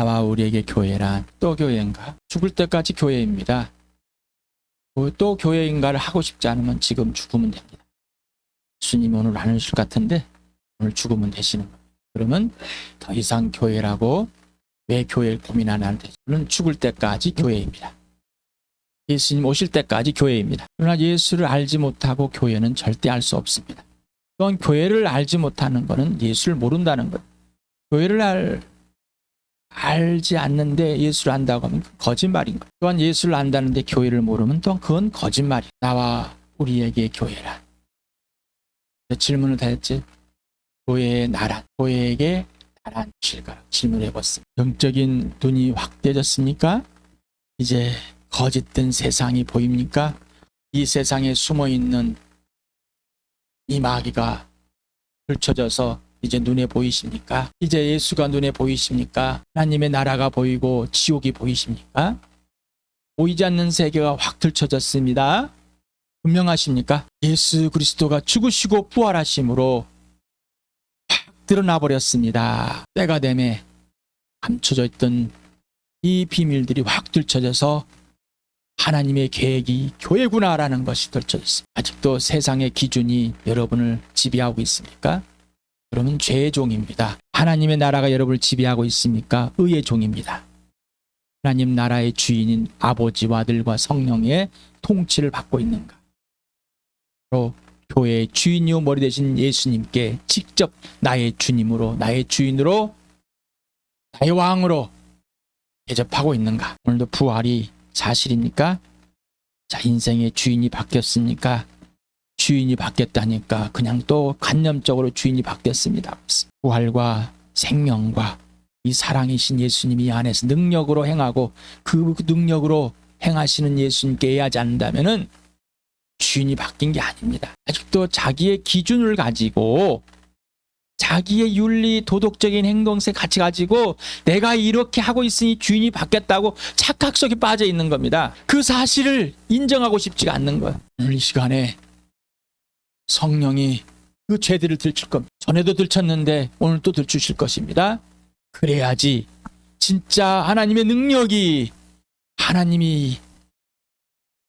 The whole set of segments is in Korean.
나와 우리에게 교회란 또 교회인가? 죽을 때까지 교회입니다. 또 교회인가를 하고 싶지 않으면 지금 죽으면 됩니다. 주님 오늘 안 오실 것 같은데 오늘 죽으면 되시는 거예요. 그러면 더 이상 교회라고 왜 교회를 고민 안 하는데 저는 죽을 때까지 교회입니다. 예수님 오실 때까지 교회입니다. 그러나 예수를 알지 못하고 교회는 절대 알 수 없습니다. 또한 교회를 알지 못하는 것은 예수를 모른다는 거예요. 교회를 알지 않는데 예수를 안다고 하면 거짓말인 거예요. 또한 예수를 안다는데 교회를 모르면 또한 그건 거짓말이에요. 나와 우리에게 교회란. 질문을 다 했지. 교회의 나란, 교회에게 나란 무엇일까? 질문을 해봤습니다. 영적인 눈이 확대졌습니까? 이제 거짓된 세상이 보입니까? 이 세상에 숨어있는 이 마귀가 펼쳐져서 이제 눈에 보이십니까? 이제 예수가 눈에 보이십니까? 하나님의 나라가 보이고 지옥이 보이십니까? 보이지 않는 세계가 확 들춰졌습니다. 분명하십니까? 예수 그리스도가 죽으시고 부활하심으로 확 드러나 버렸습니다. 때가 되매 감춰져 있던 이 비밀들이 확 들춰져서 하나님의 계획이 교회구나라는 것이 들춰졌습니다. 아직도 세상의 기준이 여러분을 지배하고 있습니까? 그러면 죄의 종입니다. 하나님의 나라가 여러분을 지배하고 있습니까? 의의 종입니다. 하나님 나라의 주인인 아버지와 아들과 성령의 통치를 받고 있는가? 바로 교회의 주인이요 머리 되신 예수님께 직접 나의 주님으로, 나의 주인으로, 나의 왕으로 대접하고 있는가? 오늘도 부활이 사실입니까? 자, 인생의 주인이 바뀌었습니까? 주인이 바뀌었다니까 그냥 또 관념적으로 주인이 바뀌었습니다. 부활과 생명과 이 사랑이신 예수님이 이 안에서 능력으로 행하고 그 능력으로 행하시는 예수님께 의하지 않는다면은 주인이 바뀐 게 아닙니다. 아직도 자기의 기준을 가지고 자기의 윤리, 도덕적인 행동세 같이 가지고 내가 이렇게 하고 있으니 주인이 바뀌었다고 착각 속에 빠져 있는 겁니다. 그 사실을 인정하고 싶지가 않는 거예요. 오늘 이 시간에 성령이 그 죄들을 들칠 겁니다. 전에도 들쳤는데 오늘 또 들추실 것입니다. 그래야지 진짜 하나님의 능력이, 하나님이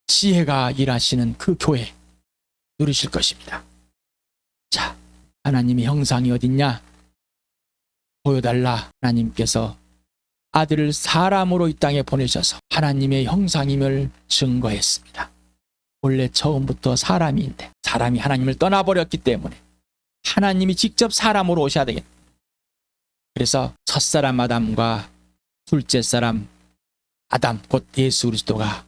지혜가 일하시는 그 교회 누리실 것입니다. 자, 하나님의 형상이 어딨냐? 보여달라. 하나님께서 아들을 사람으로 이 땅에 보내셔서 하나님의 형상임을 증거했습니다. 원래 처음부터 사람인데 사람이 하나님을 떠나버렸기 때문에 하나님이 직접 사람으로 오셔야 되겠다. 그래서 첫사람 아담과 둘째 사람 아담, 곧 예수 그리스도가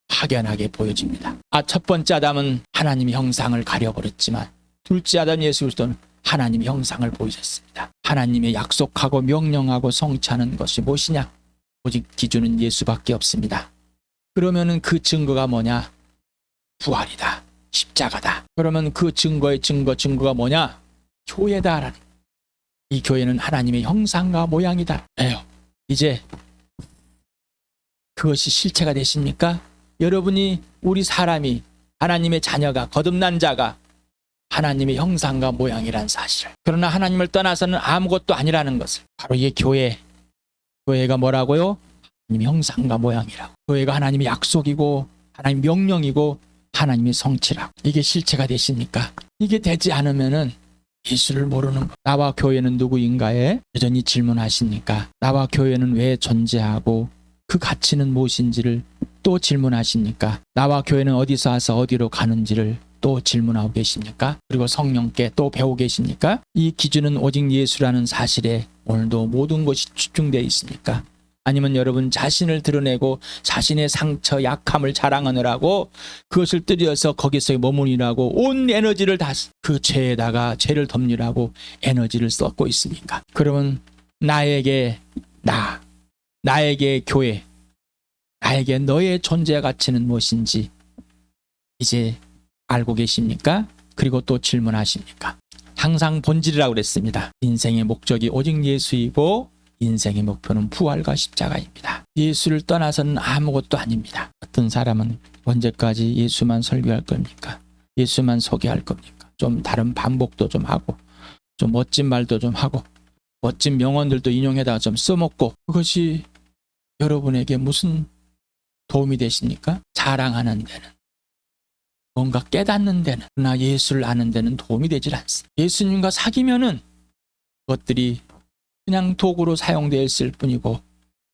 확연하게 보여집니다. 첫 번째 아담은 하나님의 형상을 가려버렸지만 둘째 아담 예수 그리스도는 하나님의 형상을 보이셨습니다. 하나님의 약속하고 명령하고 성취하는 것이 무엇이냐? 오직 기준은 예수밖에 없습니다. 그러면은 그 증거가 뭐냐? 부활이다. 십자가다. 그러면 그 증거의 증거가 뭐냐? 교회다라는. 이 교회는 하나님의 형상과 모양이다. 이제 그것이 실체가 되십니까? 여러분이, 우리 사람이, 하나님의 자녀가, 거듭난 자가 하나님의 형상과 모양이란 사실을, 그러나 하나님을 떠나서는 아무것도 아니라는 것을, 바로 이 교회가 뭐라고요? 하나님의 형상과 모양이라고. 교회가 하나님의 약속이고 하나님의 명령이고 하나님의 성취라고. 이게 실체가 되십니까? 이게 되지 않으면은 예수를 모르는 것. 나와 교회는 누구인가에 여전히 질문하십니까? 나와 교회는 왜 존재하고 그 가치는 무엇인지를 또 질문하십니까? 나와 교회는 어디서 와서 어디로 가는지를 또 질문하고 계십니까? 그리고 성령께 또 배우고 계십니까? 이 기준은 오직 예수라는 사실에 오늘도 모든 것이 집중되어 있습니까? 아니면 여러분 자신을 드러내고 자신의 상처, 약함을 자랑하느라고 그것을 들여서 거기서 머무르라고 온 에너지를 다 그 죄에다가 죄를 덮느라고 에너지를 쏟고 있습니까? 그러면 나에게 나에게 교회, 나에게 너의 존재 가치는 무엇인지 이제 알고 계십니까? 그리고 또 질문하십니까? 항상 본질이라고 그랬습니다. 인생의 목적이 오직 예수이고 인생의 목표는 부활과 십자가입니다. 예수를 떠나서는 아무것도 아닙니다. 어떤 사람은 언제까지 예수만 설교할 겁니까? 예수만 소개할 겁니까? 좀 다른 반복도 좀 하고 좀 멋진 말도 좀 하고 멋진 명언들도 인용해다가 좀 써먹고 그것이 여러분에게 무슨 도움이 되십니까? 자랑하는 데는, 뭔가 깨닫는 데는, 그러나 예수를 아는 데는 도움이 되질 않습니다. 예수님과 사귀면은 그것들이 그냥 도구로 사용되었을 뿐이고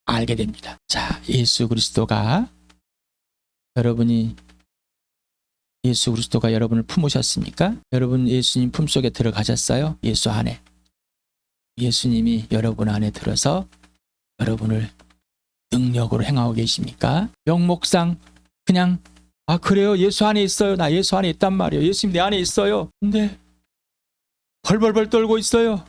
알게 됩니다. 자, 예수 그리스도가 여러분을 품으셨습니까? 여러분 예수님 품속에 들어가셨어요? 예수 안에. 예수님이 여러분 안에 들어서 여러분을 능력으로 행하고 계십니까? 명목상 그냥 그래요, 예수 안에 있어요, 나 예수 안에 있단 말이에요, 예수님 내 안에 있어요. 근데 벌벌벌 떨고 있어요.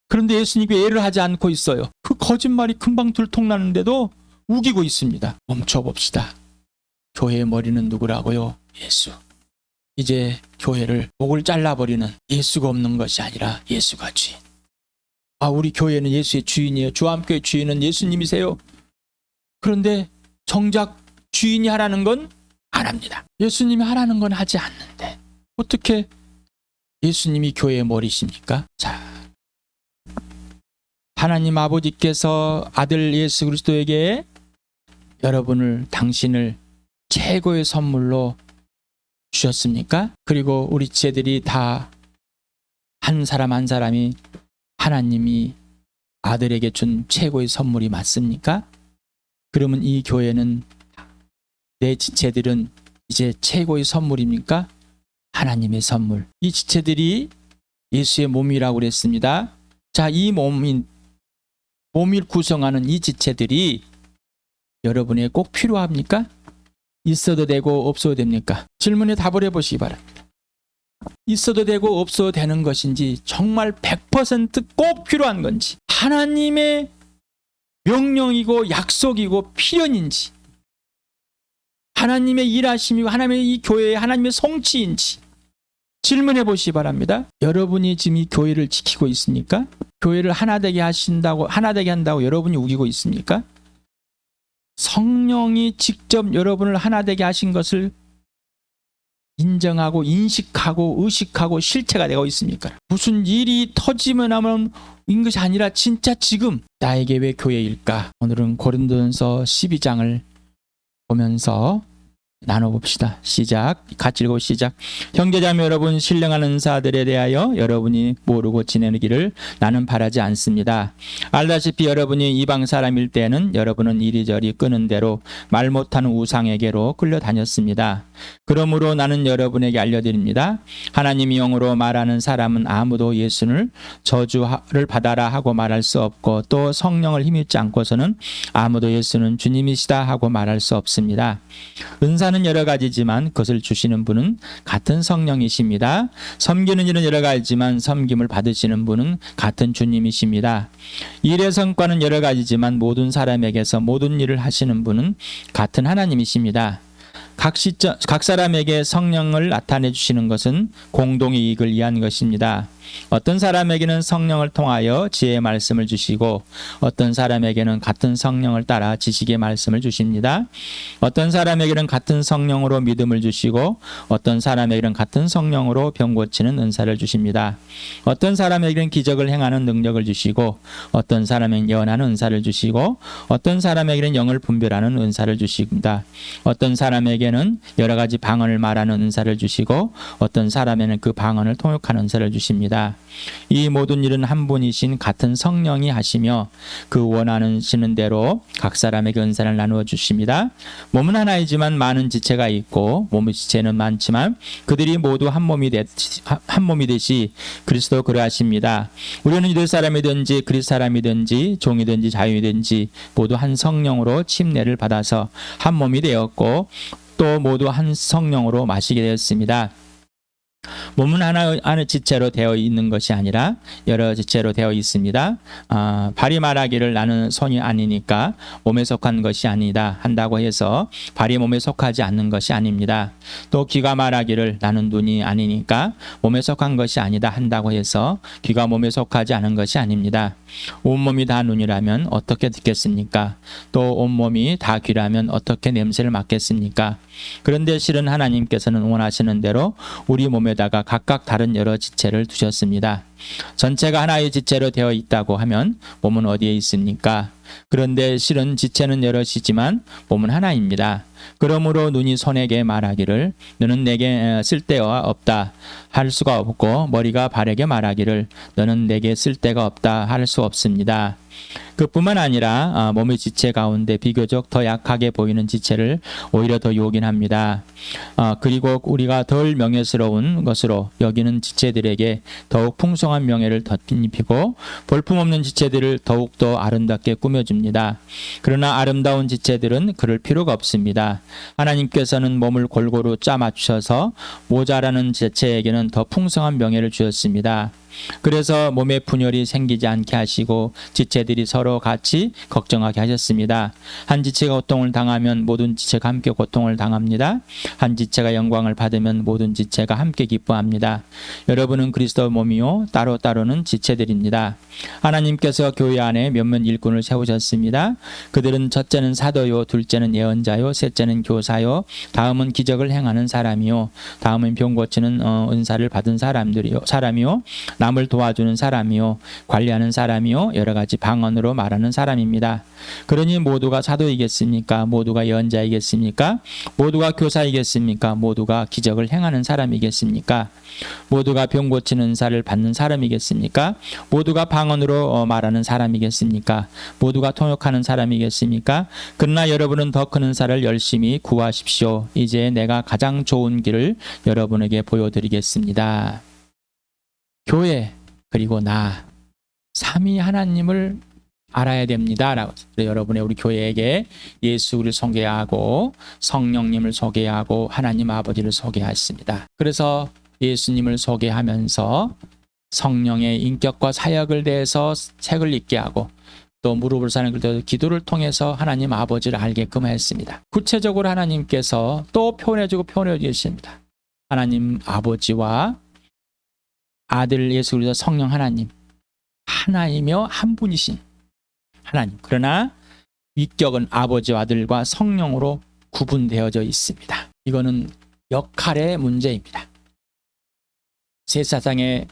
그런데 예수님께 예를 하지 않고 있어요. 그 거짓말이 금방 들통나는데도 우기고 있습니다. 멈춰봅시다. 교회의 머리는 누구라고요? 예수. 이제 교회를 목을 잘라버리는 예수가 없는 것이 아니라 예수가 주인. 우리 교회는 예수의 주인이에요. 주함교회 주인은 예수님이세요. 그런데 정작 주인이 하라는 건 안 합니다. 예수님이 하라는 건 하지 않는데 어떻게 예수님이 교회의 머리십니까? 자, 하나님 아버지께서 아들 예수 그리스도에게 당신을 최고의 선물로 주셨습니까? 그리고 우리 지체들이 다 한 사람 한 사람이 하나님이 아들에게 준 최고의 선물이 맞습니까? 그러면 이 교회는, 내 지체들은 이제 최고의 선물입니까? 하나님의 선물. 이 지체들이 예수의 몸이라고 그랬습니다. 자, 이 몸을 구성하는 이 지체들이 여러분에게 꼭 필요합니까? 있어도 되고 없어도 됩니까? 질문에 답을 해보시기 바랍니다. 있어도 되고 없어도 되는 것인지, 정말 100% 꼭 필요한 건지, 하나님의 명령이고 약속이고 필연인지, 하나님의 일하심이고 하나님의 이 교회의 하나님의 성취인지 질문해 보시기 바랍니다. 여러분이 지금 이 교회를 지키고 있습니까? 교회를 하나 되게 한다고 여러분이 우기고 있습니까? 성령이 직접 여러분을 하나 되게 하신 것을 인정하고 인식하고 의식하고 실체가 되고 있습니까? 무슨 일이 터지면 하면 인 것이 아니라 진짜 지금 나에게 왜 교회일까? 오늘은 고린도전서 12장을 보면서 나눠봅시다. 시작. 같이 읽고 시작. 형제자매 여러분, 신령한 은사들에 대하여 여러분이 모르고 지내기를 나는 바라지 않습니다. 알다시피 여러분이 이방 사람일 때는 여러분은 이리저리 끄는 대로 말 못하는 우상에게로 끌려다녔습니다. 그러므로 나는 여러분에게 알려드립니다. 하나님이 영으로 말하는 사람은 아무도 예수를 저주를 받아라 하고 말할 수 없고, 또 성령을 힘입지 않고서는 아무도 예수는 주님이시다 하고 말할 수 없습니다. 은사는 여러 가지지만 그것을 주시는 분은 같은 성령이십니다. 섬기는 일은 여러 가지지만 섬김을 받으시는 분은 같은 주님이십니다. 일의 성과는 여러 가지지만 모든 사람에게서 모든 일을 하시는 분은 같은 하나님이십니다. 각 사람에게 성령을 나타내 주시는 것은 공동의 이익을 위한 것입니다. 어떤 사람에게는 성령을 통하여 지혜의 말씀을 주시고, 어떤 사람에게는 같은 성령을 따라 지식의 말씀을 주십니다. 어떤 사람에게는 같은 성령으로 믿음을 주시고, 어떤 사람에게는 같은 성령으로 병 고치는 은사를 주십니다. 어떤 사람에게는 기적을 행하는 능력을 주시고, 어떤 사람에게는 예언하는 은사를 주시고, 어떤 사람에게는 영을 분별하는 은사를 주십니다. 어떤 사람에게는 여러 가지 방언을 말하는 은사를 주시고, 어떤 사람에게는 그 방언을 통역하는 은사를 주십니다. 이 모든 일은 한 분이신 같은 성령이 하시며 그 원하시는 대로 각 사람에게 은사를 나누어 주십니다. 몸은 하나이지만 많은 지체가 있고, 몸의 지체는 많지만 그들이 모두 한 몸이 되시 그리스도 그러하십니다. 우리는 유대 사람이든지 그리스 사람이든지 종이든지 자유이든지 모두 한 성령으로 침례를 받아서 한 몸이 되었고, 또 모두 한 성령으로 마시게 되었습니다. 몸은 하나의 지체로 되어 있는 것이 아니라 여러 지체로 되어 있습니다. 발이 말하기를 나는 손이 아니니까 몸에 속한 것이 아니다 한다고 해서 발이 몸에 속하지 않는 것이 아닙니다. 또 귀가 말하기를 나는 눈이 아니니까 몸에 속한 것이 아니다 한다고 해서 귀가 몸에 속하지 않은 것이 아닙니다. 온몸이 다 눈이라면 어떻게 듣겠습니까? 또 온몸이 다 귀라면 어떻게 냄새를 맡겠습니까? 그런데 실은 하나님께서는 원하시는 대로 우리 몸에 몸에다가 각각 다른 여러 지체를 두셨습니다. 전체가 하나의 지체로 되어 있다고 하면 몸은 어디에 있습니까? 그런데 실은 지체는 여럿이지만 몸은 하나입니다. 그러므로 눈이 손에게 말하기를 너는 내게 쓸데가 없다 할 수가 없고 머리가 발에게 말하기를 너는 내게 쓸데가 없다 할 수 없습니다. 그뿐만 아니라 몸의 지체 가운데 비교적 더 약하게 보이는 지체를 오히려 더 요긴합니다. 그리고 우리가 덜 명예스러운 것으로 여기는 지체들에게 더욱 풍성한 명예를 덧입히고 볼품없는 지체들을 더욱더 아름답게 꾸며줍니다. 그러나 아름다운 지체들은 그럴 필요가 없습니다. 하나님께서는 몸을 골고루 짜 맞추셔서 모자라는 지체에게는 더 풍성한 명예를 주셨습니다. 그래서 몸에 분열이 생기지 않게 하시고 지체들이 서로 같이 걱정하게 하셨습니다. 한 지체가 고통을 당하면 모든 지체가 함께 고통을 당합니다. 한 지체가 영광을 받으면 모든 지체가 함께 기뻐합니다. 여러분은 그리스도 몸이요 따로따로는 지체들입니다. 하나님께서 교회 안에 몇몇 일꾼을 세우셨습니다. 그들은 첫째는 사도요, 둘째는 예언자요, 셋째는 교사요, 다음은 기적을 행하는 사람이요, 다음은 병 고치는 은사를 받은 사람이요, 남을 도와주는 사람이요, 관리하는 사람이요, 여러 가지 방언으로 말하는 사람입니다. 그러니 모두가 사도이겠습니까? 모두가 예언자이겠습니까? 모두가 교사이겠습니까? 모두가 기적을 행하는 사람이겠습니까? 모두가 병 고치는 은사를 받는 사람이겠습니까? 모두가 방언으로 말하는 사람이겠습니까? 모두가 통역하는 사람이겠습니까? 그러나 여러분은 더 큰 은사를 열심히 구하십시오. 이제 내가 가장 좋은 길을 여러분에게 보여드리겠습니다. 교회 그리고 나 삼위 하나님을 알아야 됩니다. 라고 여러분의 우리 교회에게 예수를 소개하고 성령님을 소개하고 하나님 아버지를 소개했습니다. 그래서 예수님을 소개하면서 성령의 인격과 사역을 대해서 책을 읽게 하고 또 무릎을 사는 걸 기도를 통해서 하나님 아버지를 알게끔 했습니다. 구체적으로 하나님께서 또 표현해주고 표현해 주십니다. 하나님 아버지와 아들 예수 그리스도 성령 하나님 하나이며 한 분이신 하나님. 그러나 위격은 아버지와 아들과 성령으로 구분되어져 있습니다. 이거는 역할의 문제입니다. 세상의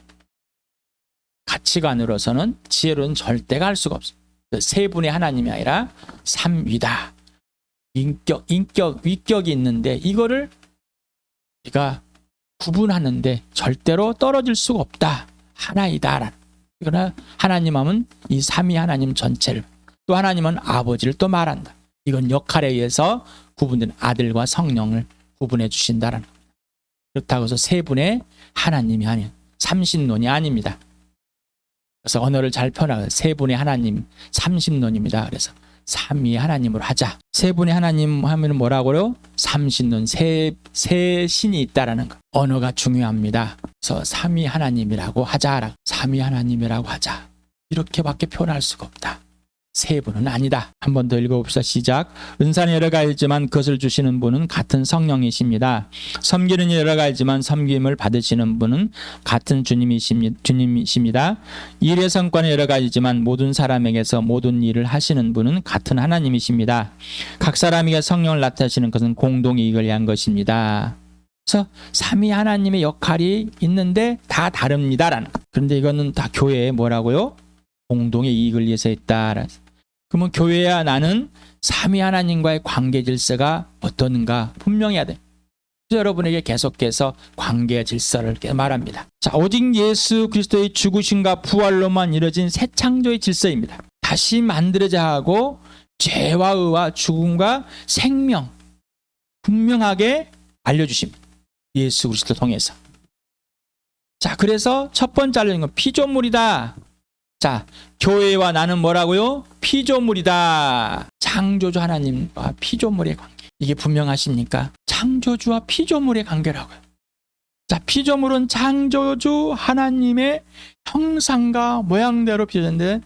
가치관으로서는 지혜로는 절대 갈 수가 없습니다. 세 분의 하나님이 아니라 삼위다. 위격이 있는데 이거를 우리가 구분하는데 절대로 떨어질 수가 없다. 하나이다. 그러나 하나님 하면 이 삼위 하나님 전체를 또 하나님은 아버지를 또 말한다. 이건 역할에 의해서 구분된 아들과 성령을 구분해 주신다라는 겁니다. 그렇다고 해서 세 분의 하나님이 아닌 삼신론이 아닙니다. 그래서 언어를 잘 표현하고 세 분의 하나님 삼신론입니다. 그래서 삼위 하나님으로 하자. 세 분의 하나님 하면 뭐라고요? 삼신론 세 신이 있다라는 거. 언어가 중요합니다. 그래서 삼위 하나님이라고 하자. 삼위 하나님이라고 하자. 이렇게밖에 표현할 수가 없다. 세 분은 아니다. 한 번 더 읽어봅시다. 시작. 은사는 여러 가지지만 그것을 주시는 분은 같은 성령이십니다. 섬기는 여러 가지지만 섬김을 받으시는 분은 같은 주님이십니다. 일의 성과는 여러 가지지만 모든 사람에게서 모든 일을 하시는 분은 같은 하나님이십니다. 각 사람에게 성령을 나타내시는 것은 공동 이익을 위한 것입니다. 그래서 삼위 하나님의 역할이 있는데 다 다릅니다라는. 그런데 이거는 다 교회에 뭐라고요? 공동의 이익을 위해서 했다. 그러면 교회야 나는 삼위 하나님과의 관계 질서가 어떤가 분명해야 돼. 그래서 여러분에게 계속해서 관계 질서를 말합니다. 자, 오직 예수 그리스도의 죽으심과 부활로만 이루어진 새 창조의 질서입니다. 다시 만들어야 하고 죄와 의와 죽음과 생명 분명하게 알려주십니다. 예수 그리스도 통해서. 자, 그래서 첫 번째 알려진 건 피조물이다. 자, 교회와 나는 뭐라고요? 피조물이다. 창조주 하나님과 피조물의 관계. 이게 분명하십니까? 창조주와 피조물의 관계라고요. 자, 피조물은 창조주 하나님의 형상과 모양대로 빚어졌는데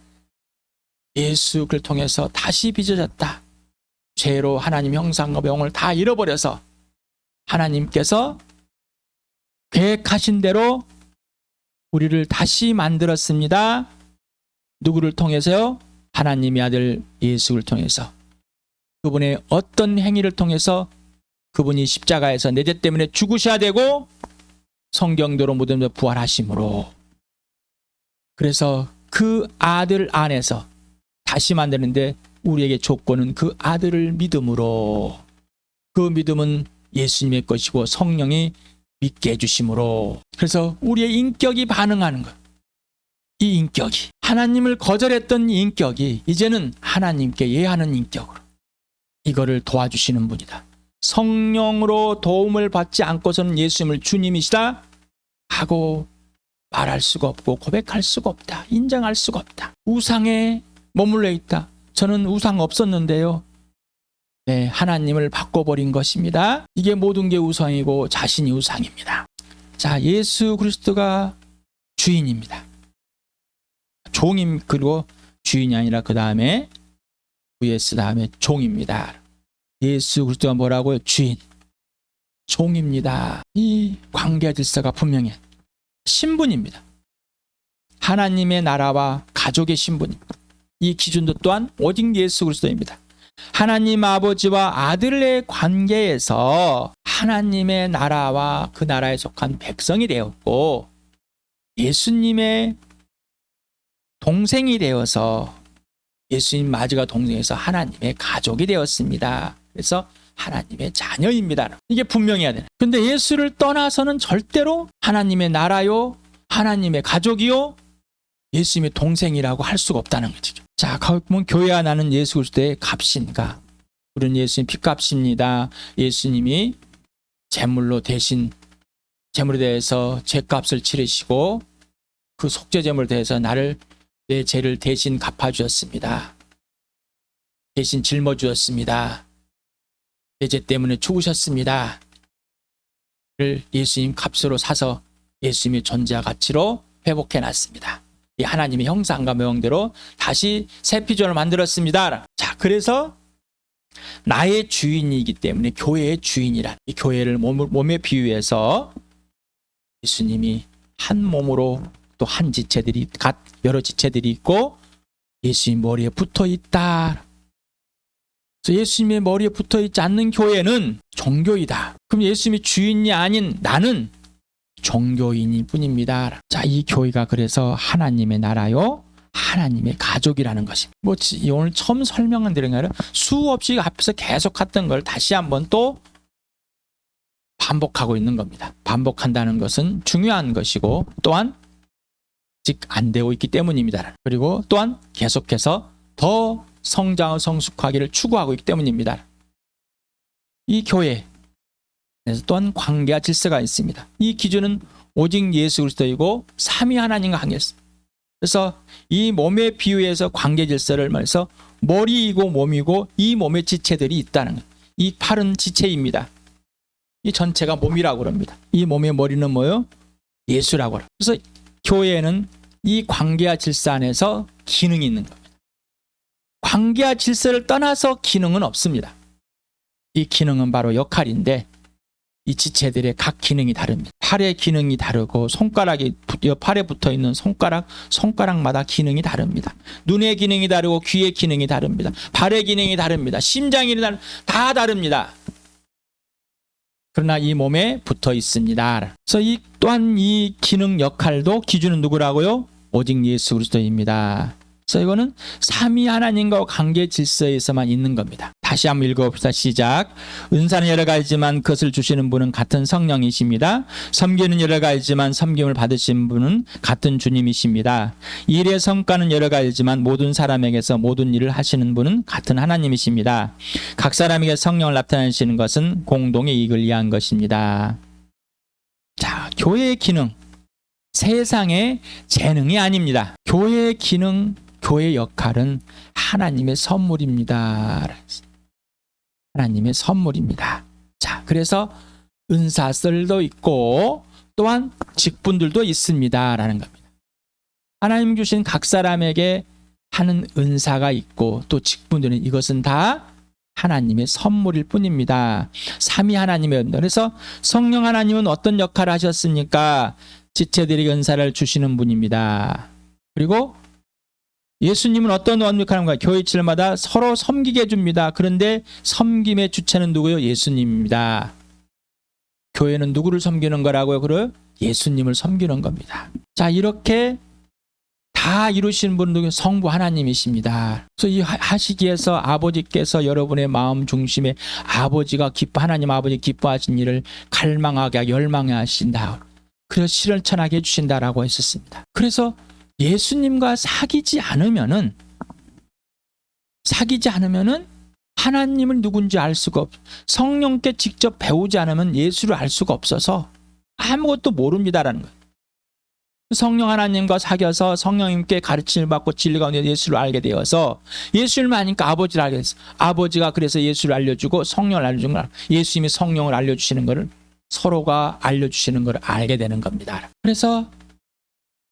예수를 통해서 다시 빚어졌다. 죄로 하나님 형상과 모양을 다 잃어버려서 하나님께서 계획하신 대로 우리를 다시 만들었습니다. 누구를 통해서요? 하나님의 아들 예수를 통해서. 그분의 어떤 행위를 통해서 그분이 십자가에서 내 죄 때문에 죽으셔야 되고 성경대로 모든 데 부활하심으로. 그래서 그 아들 안에서 다시 만드는데 우리에게 조건은 그 아들을 믿음으로. 그 믿음은 예수님의 것이고 성령이 믿게 해주심으로. 그래서 우리의 인격이 반응하는 것. 이 인격이 하나님을 거절했던 이 인격이 이제는 하나님께 예하는 인격으로. 이거를 도와주시는 분이다. 성령으로 도움을 받지 않고서는 예수님을 주님이시다 하고 말할 수가 없고 고백할 수가 없다. 인정할 수가 없다. 우상에 머물러 있다. 저는 우상 없었는데요. 네, 하나님을 바꿔버린 것입니다. 이게 모든 게 우상이고 자신이 우상입니다. 자, 예수 그리스도가 주인입니다. 종임, 그리고 주인이 아니라 그 다음에 vs 다음에 종입니다. 예수 그리스도가 뭐라고요? 주인, 종입니다. 이 관계 질서가 분명해. 신분입니다. 하나님의 나라와 가족의 신분입니다. 이 기준도 또한 오직 예수 그리스도입니다. 하나님 아버지와 아들의 관계에서 하나님의 나라와 그 나라에 속한 백성이 되었고 예수님의 동생이 되어서 예수님 마지가 동생에서 하나님의 가족이 되었습니다. 그래서 하나님의 자녀입니다. 이게 분명해야 되네. 근데 예수를 떠나서는 절대로 하나님의 나라요, 하나님의 가족이요, 예수님의 동생이라고 할 수가 없다는 거죠. 자, 그러면 교회와 나는 예수 그리스도의 값인가? 우리는 예수님 핏값입니다. 예수님이 제물로 대신 제물에 대해서 죄값을 치르시고 그 속죄 제물에 대해서 내 죄를 대신 갚아주었습니다. 대신 짊어주었습니다. 내 죄 때문에 죽으셨습니다. 를 예수님 값으로 사서 예수님의 존재와 가치로 회복해놨습니다. 이 하나님의 형상과 모형대로 다시 새 피조를 만들었습니다. 자, 그래서 나의 주인이기 때문에 교회의 주인이란, 이 교회를 몸에 비유해서 예수님이 한 몸으로 또 한 지체들이 여러 지체들이 있고 예수님 머리에 붙어 있다. 그래서 예수님의 머리에 붙어 있지 않는 교회는 종교이다. 그럼 예수님이 주인이 아닌 나는 종교인일 뿐입니다. 자, 이 교회가 그래서 하나님의 나라요, 하나님의 가족이라는 것입니다. 오늘 처음 설명한 드린 게 아니라 수없이 앞에서 계속 했던 걸 다시 한번 또 반복하고 있는 겁니다. 반복한다는 것은 중요한 것이고 또한 아직 안 되고 있기 때문입니다. 그리고 또한 계속해서 더 성장을 성숙하기를 추구하고 있기 때문입니다. 이 교회에서 또한 관계와 질서가 있습니다. 이 기준은 오직 예수 그리스도이고 삼위 하나님과 관계였습니다. 그래서 이 몸의 비유에서 관계 질서를 말해서 머리이고 몸이고 이 몸의 지체들이 있다는 거예요. 이 팔은 지체입니다. 이 전체가 몸이라고 합니다. 이 몸의 머리는 뭐예요? 예수라고 합니다. 그래서 교회에는 이 관계와 질서 안에서 기능이 있는 겁니다. 관계와 질서를 떠나서 기능은 없습니다. 이 기능은 바로 역할인데 이 지체들의 각 기능이 다릅니다. 팔의 기능이 다르고 팔에 붙어 있는 손가락마다 기능이 다릅니다. 눈의 기능이 다르고 귀의 기능이 다릅니다. 발의 기능이 다릅니다. 심장이 다 다릅니다. 그러나 이 몸에 붙어 있습니다. 그래서 또한 이 기능 역할도 기준은 누구라고요? 오직 예수 그리스도입니다. 그래서 이거는 삼위 하나님과 관계 질서에서만 있는 겁니다. 다시 한번 읽어봅시다. 시작. 은사는 여러 가지지만 그것을 주시는 분은 같은 성령이십니다. 섬기는 여러 가지지만 섬김을 받으신 분은 같은 주님이십니다. 일의 성과는 여러 가지지만 모든 사람에게서 모든 일을 하시는 분은 같은 하나님이십니다. 각 사람에게 성령을 나타내시는 것은 공동의 이익을 위한 것입니다. 자, 교회의 기능, 세상의 재능이 아닙니다. 교회의 기능, 교회의 역할은 하나님의 선물입니다. 하나님의 선물입니다. 자, 그래서 은사설도 있고 또한 직분들도 있습니다. 라는 겁니다. 하나님 주신 각 사람에게 하는 은사가 있고 또 직분들은 이것은 다 하나님의 선물일 뿐입니다. 삼위 하나님의 은사. 그래서 성령 하나님은 어떤 역할을 하셨습니까? 지체들에게 은사를 주시는 분입니다. 그리고 예수님은 어떤 역할인가? 교회 지체마다 서로 섬기게 해줍니다. 그런데 섬김의 주체는 누구예요? 예수님입니다. 교회는 누구를 섬기는 거라고요? 그래요? 예수님을 섬기는 겁니다. 자, 이렇게 다 이루신 분은 성부 하나님이십니다. 그래서 이 하시기에서 아버지께서 여러분의 마음 중심에 아버지가 하나님 아버지 기뻐하신 일을 갈망하게 열망해 하신다. 그래서 실천하게 해주신다라고 했었습니다. 그래서 예수님과 사귀지 않으면은 하나님을 누군지 알 수가 없. 성령께 직접 배우지 않으면 예수를 알 수가 없어서 아무것도 모릅니다라는 거예요. 성령 하나님과 사귀어서 성령님께 가르침을 받고 진리 가운데 예수를 알게 되어서 예수를 아니까 아버지를 알게 됐어. 아버지가 그래서 예수를 알려주고 성령을 알려준 걸, 예수님이 성령을 알려주시는 것을 서로가 알려주시는 걸 알게 되는 겁니다. 그래서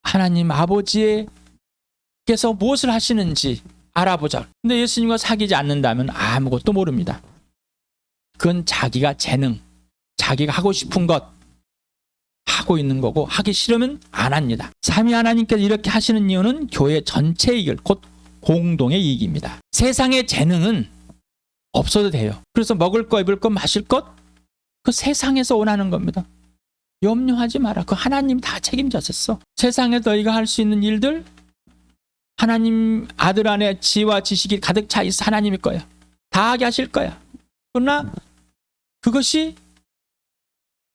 하나님 아버지께서 무엇을 하시는지 알아보자. 근데 예수님과 사귀지 않는다면 아무것도 모릅니다. 그건 자기가 재능, 자기가 하고 싶은 것 하고 있는 거고, 하기 싫으면 안 합니다. 삼위 하나님께서 이렇게 하시는 이유는 교회 전체의 이익, 곧 공동의 이익입니다. 세상의 재능은 없어도 돼요. 그래서 먹을 거, 입을 것, 마실 것, 그 세상에서 원하는 겁니다. 염려하지 마라. 그 하나님 다 책임졌었어. 세상에 너희가 할 수 있는 일들, 하나님 아들 안에 지혜와 지식이 가득 차 있어 하나님일 거야. 다 하게 하실 거야. 그러나 그것이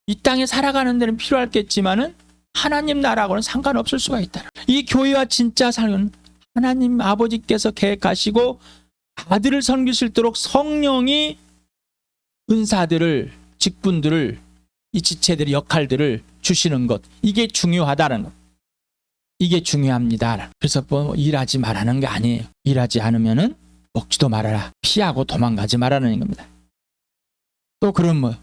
이 땅에 살아가는 데는 필요하겠지만은 하나님 나라하고는 상관없을 수가 있다. 이 교회와 진짜 삶은 하나님 아버지께서 계획하시고 아들을 섬기실도록 성령이 은사들을, 직분들을, 이 지체들의 역할들을 주시는 것, 이게 중요하다는 것. 이게 중요합니다. 그래서 뭐 일하지 말라는 게 아니에요. 일하지 않으면은 먹지도 말아라. 피하고 도망가지 말라는 겁니다. 또 그럼 뭐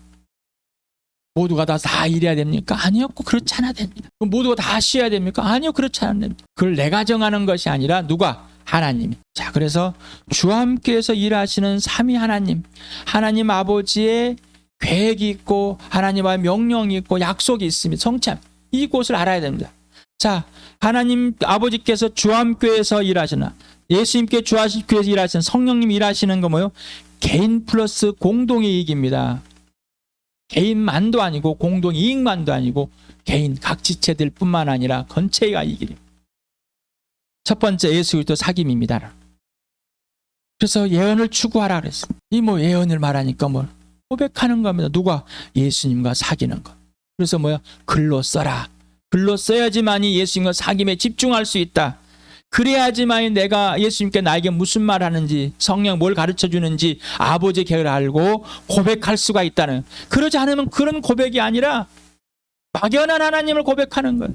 모두가 다 일해야 됩니까? 아니요, 그렇지 않아야 됩니다. 그럼 모두가 다 쉬어야 됩니까? 아니요, 그렇지 않아야 됩니다. 그걸 내가 정하는 것이 아니라 누가? 하나님이. 자, 그래서 주와 함께해서 일하시는 삼위 하나님, 하나님 아버지의 계획이 있고 하나님의 명령이 있고 약속이 있습니다. 성참 이곳을 알아야 됩니다. 자, 하나님 아버지께서 주와 함께해서 일하시나, 예수님께 주와 함께해서 일하시는 성령님 일하시는 거 뭐요? 개인 플러스 공동의 이익입니다. 개인만도 아니고 공동 이익만도 아니고 개인 각 지체들 뿐만 아니라 전체가 이익이에요. 첫 번째 예수 그리스도 사귐입니다. 그래서 예언을 추구하라 그랬어요. 이 뭐 예언을 말하니까 뭐 고백하는 겁니다. 누가? 예수님과 사귀는 것. 그래서 뭐야? 글로 써라. 글로 써야지만이 예수님과 사귐에 집중할 수 있다. 그래야지만 내가 예수님께 나에게 무슨 말 하는지, 성령 뭘 가르쳐 주는지 아버지의 계획을 알고 고백할 수가 있다는. 그러지 않으면 그런 고백이 아니라 막연한 하나님을 고백하는 거예요.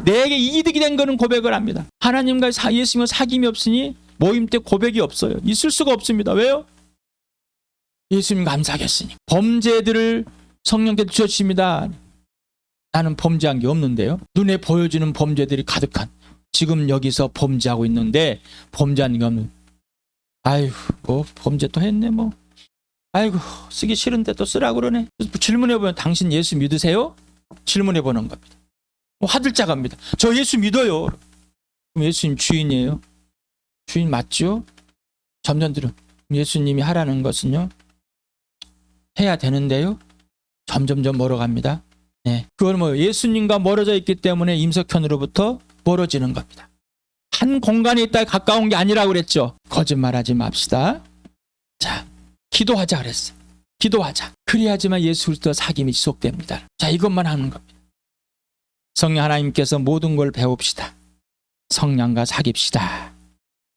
내게 이득이 된 거는 고백을 합니다. 하나님과 예수님과 사귐이 없으니 모임 때 고백이 없어요. 있을 수가 없습니다. 왜요? 예수님 감사하겠으니. 범죄들을 성령께 주셨습니다. 나는 범죄한 게 없는데요. 눈에 보여지는 범죄들이 가득한, 지금 여기서 범죄하고 있는데 범죄한 게 없는, 아이고 뭐 범죄 또 했네 뭐, 아이고 쓰기 싫은데 또 쓰라고 그러네. 질문해보면 당신 예수 믿으세요? 질문해보는 겁니다. 화들짝합니다. 저 예수 믿어요. 그럼 예수님 주인이에요? 주인 맞죠? 점점 들어 예수님이 하라는 것은요 해야 되는데요 점점점 멀어갑니다. 네, 그건 뭐 예수님과 멀어져 있기 때문에 임석현으로부터 멀어지는 겁니다. 한 공간에 있다 가까운 게 아니라고 그랬죠. 거짓말하지 맙시다. 자, 기도하자 그랬어요. 기도하자. 그래야지만 예수 그리스도 사귐이 지속됩니다. 자, 이것만 하는 겁니다. 성령 하나님께서 모든 걸 배웁시다. 성령과 사귑시다.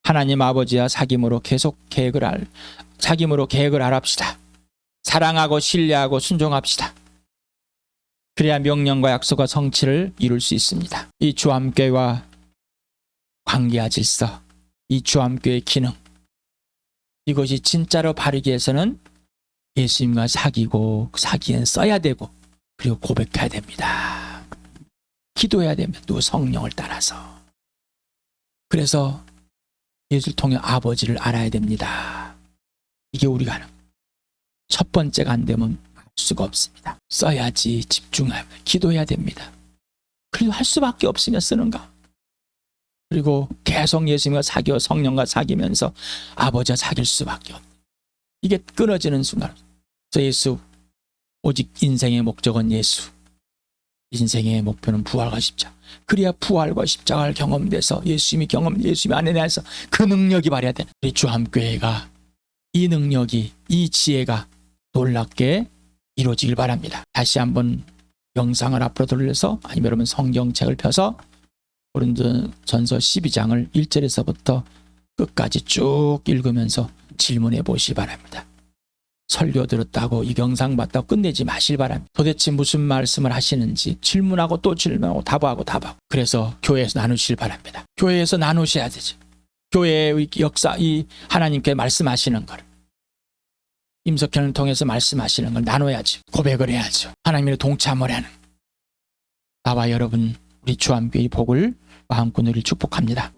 하나님 아버지와 사귐으로 계속 사귐으로 계획을 알합시다. 사랑하고 신뢰하고 순종합시다. 그래야 명령과 약속과 성취를 이룰 수 있습니다. 이 주함교회와 관계와 질서, 이 주함교회의 기능, 이것이 진짜로 바르기 위해서는 예수님과 사귀고 사귀엔 써야 되고 그리고 고백해야 됩니다. 기도해야 됩니다. 또 성령을 따라서. 그래서 예수를 통해 아버지를 알아야 됩니다. 이게 우리가 하는 첫 번째가 안 되면 알 수가 없습니다. 써야지, 집중하면 기도해야 됩니다. 그래도 할 수밖에 없으면 쓰는가. 그리고 계속 예수님과 사귀어 성령과 사귀면서 아버지와 사귈 수밖에 없다. 이게 끊어지는 순간. 그래서 예수, 오직 인생의 목적은 예수. 인생의 목표는 부활과 십자가. 그래야 부활과 십자가를 경험돼서 예수님이 안에 내서 그 능력이 발휘해야 되는 우리 주함교회가 이 능력이, 이 지혜가 놀랍게 이루어지길 바랍니다. 다시 한번 영상을 앞으로 돌려서 아니면 여러분 성경책을 펴서 고린도전서 12장을 1절에서부터 끝까지 쭉 읽으면서 질문해 보시기 바랍니다. 설교 들었다고 이 영상 봤다고 끝내지 마실 바랍니다. 도대체 무슨 말씀을 하시는지 질문하고 또 질문하고 답하고 그래서 교회에서 나누시길 바랍니다. 교회에서 나누셔야 되죠. 교회의 역사, 이 하나님께 말씀하시는 걸, 임석현을 통해서 말씀하시는 걸 나눠야죠. 고백을 해야죠. 하나님의 동참을 하는, 나와 여러분 우리 주함교회의 복을 마음껏 누릴 축복합니다.